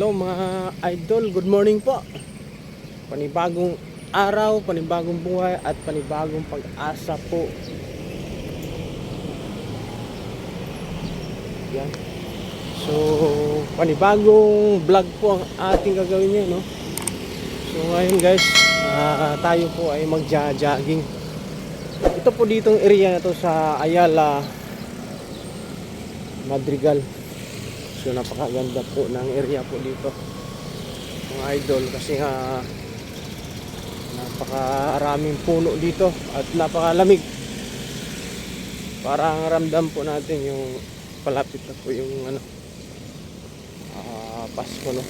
Hello mga idol, good morning po. Panibagong araw, panibagong buhay at panibagong pag-asa po. Yan. So, panibagong vlog po ang ating gagawin ngayon, no? So ngayon guys, tayo po ay magja-jogging. Ito po ditong area na to sa Ayala Madrigal. So napakaganda po ng area po dito mga idol, kasi napakaraming puno dito at napakalamig. Parang ramdam po natin yung palapit na po yung Pasko, no?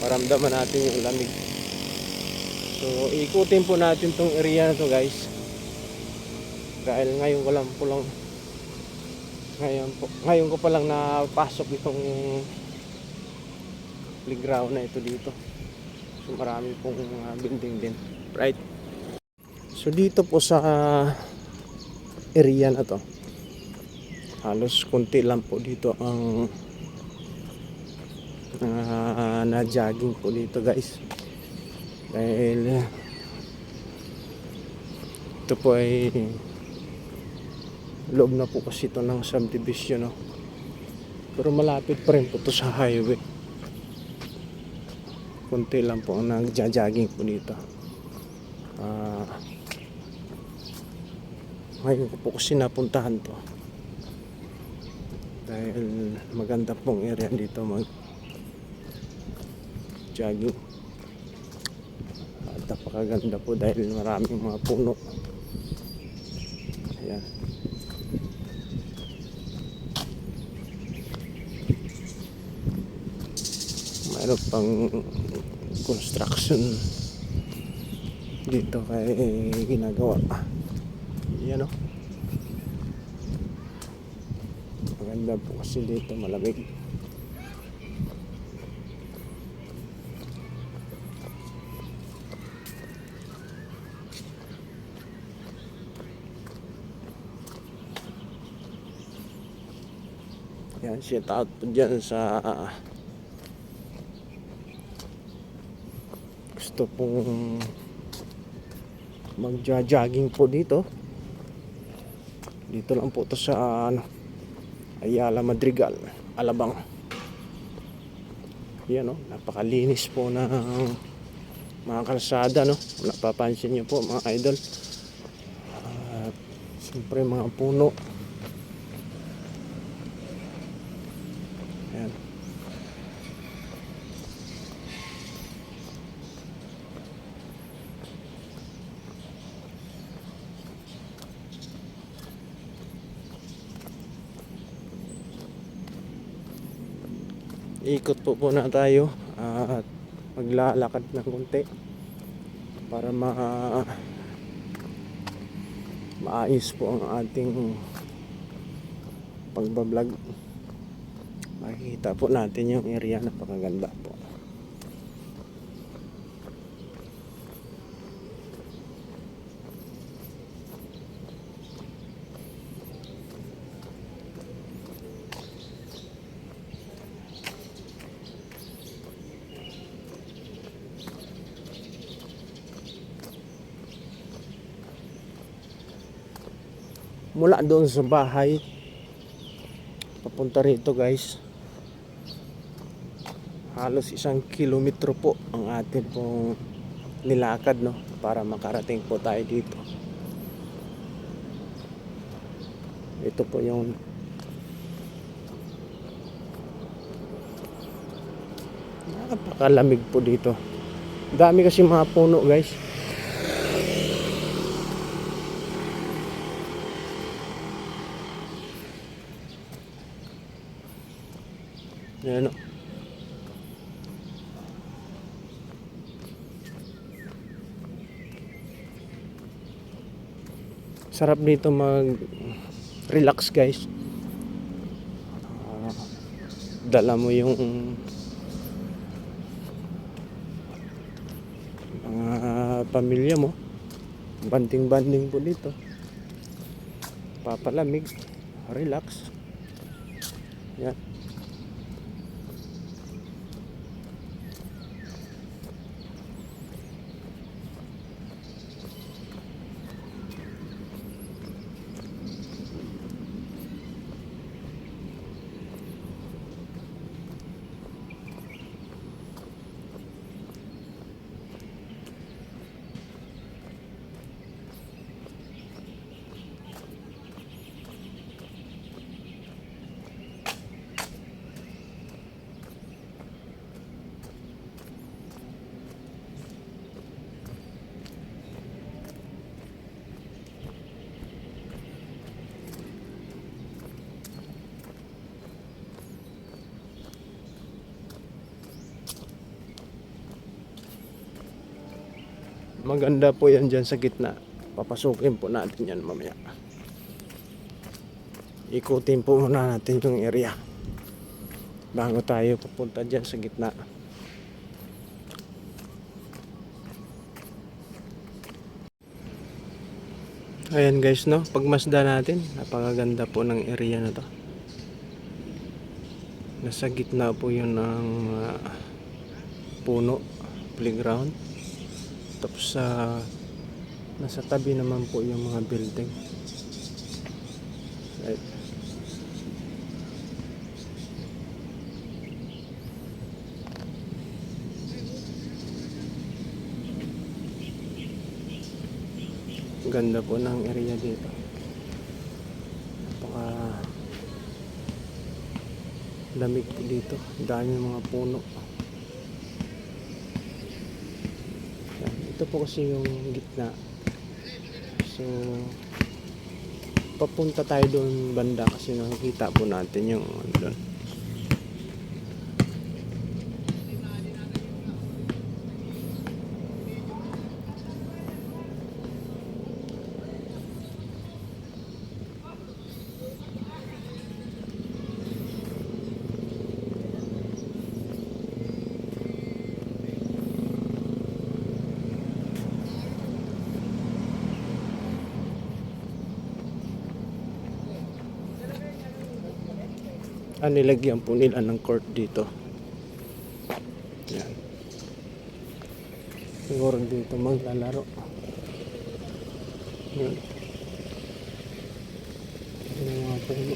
Paramdaman natin yung lamig. So ikutin po natin tong area na to guys, dahil ngayon ko pa lang napasok itong playground na ito dito. So marami pong building din, right? So dito po sa area na to, halos konti lang po dito ang na-jogging po dito guys, dahil ito po ay loob na po kasi ito ng subdivision, no? Pero malapit pa rin po ito sa highway. Kunti lang po ang nagja-jogging po dito. Ngayon ko po kasi napuntahan to, dahil maganda pong area dito mag jogging. At napakaganda po dahil maraming mga puno. Ayan. Mayroon pang construction dito kay ginagawa. Yan, o. Maganda po kasi dito, malamig. Yan, shout out po dyan sa gusto pong magja-jogging po dito. Dito lang po to sa Ayala Madrigal, Alabang. Yan, no? Napakalinis po ng mga kalsada, no? Napapansin nyo po mga idol. Siyempre mga puno. Yan. Ikot po na tayo at maglalakad ng konti para maayos po ang ating pagbablog. Makikita po natin yung area, napakaganda po. Mula doon sa bahay papunta rito guys, halos 1 kilometro po ang atin pong nilakad, no, para makarating po tayo dito. Ito po yung napakalamig po dito. Dami kasi mga puno guys. Ayan, no? Sarap dito mag relax guys. Dala mo yung mga pamilya mo, banding po dito, papalamig, relax. Yan. Maganda po yan dyan sa gitna. Papasukin po natin yan mamaya. Ikutin po muna natin yung area bago tayo pupunta dyan sa gitna. Ayan guys, no, pagmasda natin, napakaganda po ng area na to. Nasa gitna po yun ng puno, playground. Tapos nasa tabi naman po yung mga building. Right. Ganda po ng area dito. Napaka lamig po dito. Dami mga puno. Yan. Ito po kasi yung gitna. So papunta tayo doon banda kasi nakikita po natin yung doon. Nilagyan po nila ng court dito. Yan. Siguro dito maglalaro. Yan. Yan ang mga puno.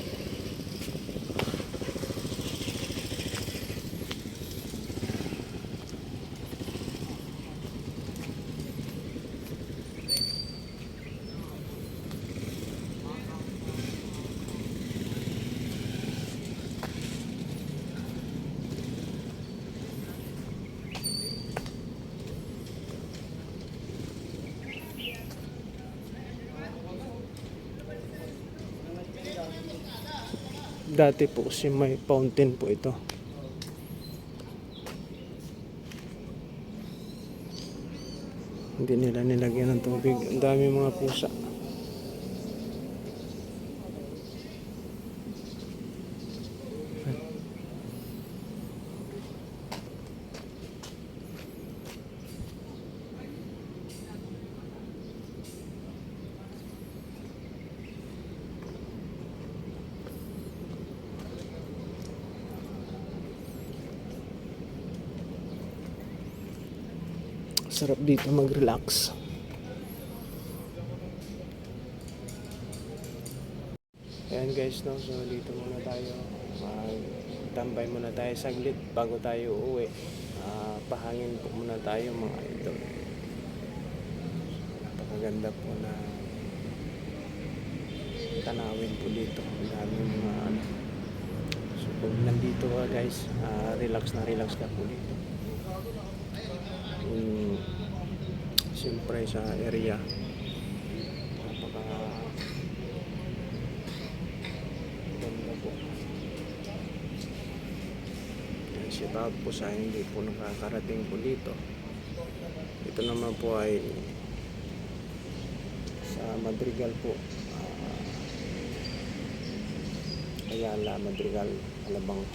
Dati po kasi may fountain po ito. Hindi nila nilagyan ng tubig. Ang dami mga pusa. Sarap dito mag-relax. Ayan guys, no, so dito muna tayo. Magtambay muna tayo saglit bago tayo uuwi. Pahangin po muna tayo mga idol. Napakaganda po na tanawin po dito. Ang dami mga ano. So pag nandito ka guys, relax ka po dito. Siyempre sa area napaka ganda po. Shout out po sa hindi po nakakarating po dito. Ito naman po ay sa Madrigal po, Ayala, Madrigal, Alabang.